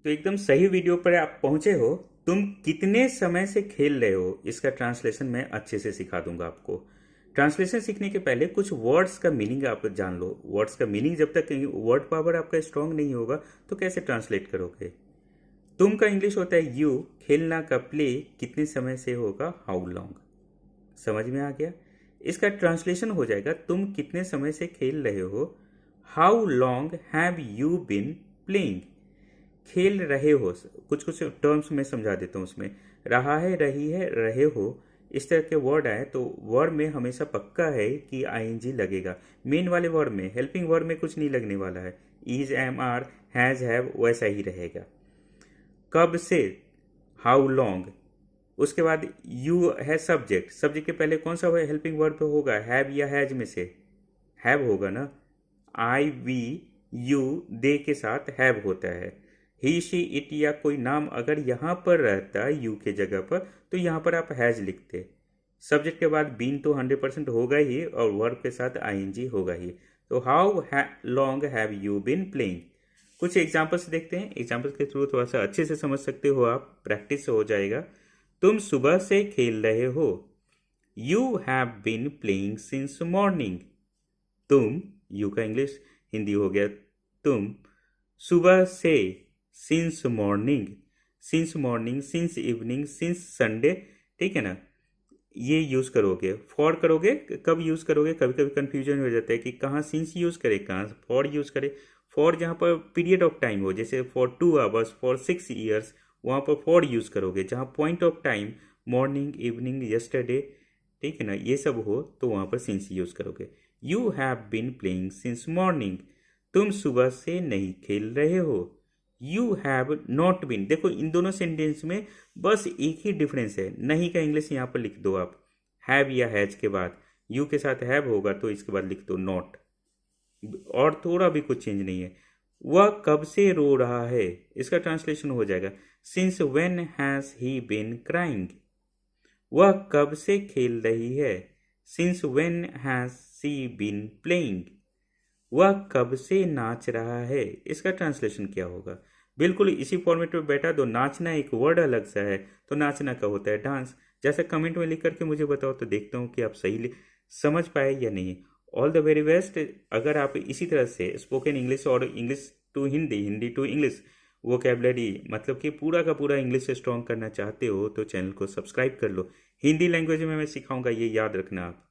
तो एकदम सही वीडियो पर आप पहुंचे हो। तुम कितने समय से खेल रहे हो, इसका ट्रांसलेशन मैं अच्छे से सिखा दूंगा आपको। ट्रांसलेशन सीखने के पहले कुछ वर्ड्स का मीनिंग आप जान लो। वर्ड्स का मीनिंग जब तक वर्ड पावर आपका स्ट्रांग नहीं होगा तो कैसे ट्रांसलेट करोगे। तुम का इंग्लिश होता है यू, खेलना का प्ले, कितने समय से होगा हाउ लॉन्ग। समझ में आ गया। इसका ट्रांसलेशन हो जाएगा तुम कितने समय से खेल रहे हो, how long have you been playing. खेल रहे हो, कुछ कुछ टर्म्स में समझा देता हूँ उसमें। रहा है, रही है, रहे हो, इस तरह के वर्ड आए तो वर्ड में हमेशा पक्का है कि आईएनजी लगेगा। मेन वाले वर्ड में, हेल्पिंग वर्ड में कुछ नहीं लगने वाला है। Is, am, are, has, have वैसा ही रहेगा। कब से, हाउ लॉन्ग। उसके बाद यू है सब्जेक्ट, सब्जेक्ट के पहले कौन सा हेल्पिंग वर्ब होगा, हैव या हैज में से हैव होगा ना। आई, वी, यू, दे के साथ हैव होता है। ही, शी, इट या कोई नाम अगर यहां पर रहता है यू के जगह पर तो यहां पर आप हैज लिखते। सब्जेक्ट के बाद बीन तो 100% होगा ही और वर्ब के साथ आईएनजी होगा ही। तो how long have you been playing. कुछ एग्जाम्पल्स देखते हैं, एग्जाम्पल्स के थ्रू थोड़ा सा अच्छे से समझ सकते हो आप, प्रैक्टिस हो जाएगा। तुम सुबह से खेल रहे हो, you have been playing since morning. तुम, यू का इंग्लिश हिंदी हो गया तुम, सुबह से, since morning, since morning, since evening, since Sunday, ठीक है ना। ये यूज करोगे। फॉर करोगे, कब यूज करोगे, कभी कभी कंफ्यूजन हो जाता है कि कहाँ सिंस यूज करे, कहाँ फॉर यूज करे। फॉर जहाँ पर पीरियड ऑफ टाइम हो, जैसे फॉर 2 आवर्स, फॉर 6 ईयर्स, वहाँ पर फॉर यूज करोगे। जहाँ point of time morning, evening, yesterday, ठीक है ना, ये सब हो तो वहाँ पर सिंस यूज करोगे। You have been playing since morning. तुम सुबह से नहीं खेल रहे हो, यू हैव नॉट बीन। देखो इन दोनों सेंटेंस में बस एक ही डिफरेंस है, नहीं का इंग्लिश यहाँ पर लिख दो आप। हैव या हैज के बाद यू के साथ हैव होगा तो इसके बाद लिख दो नॉट, और थोड़ा भी कुछ चेंज नहीं है। वह कब से रो रहा है, इसका ट्रांसलेशन हो जाएगा since when has he been crying. वह कब से खेल रही है, since when has she been playing. वह कब से नाच रहा है, इसका ट्रांसलेशन क्या होगा। बिल्कुल इसी फॉर्मेट में बैठा दो। नाचना एक वर्ड अलग सा है, तो नाचना का होता है डांस। जैसा कमेंट में लिख करके मुझे बताओ तो देखता हूँ कि आप सही समझ पाए या नहीं। All the very best. अगर आप इसी तरह से स्पोकन इंग्लिश और English to Hindi, Hindi to English vocabulary, मतलब कि पूरा का पूरा इंग्लिश स्ट्रॉन्ग करना चाहते हो तो चैनल को सब्सक्राइब कर लो। हिंदी लैंग्वेज में मैं सिखाऊंगा, ये याद रखना आप।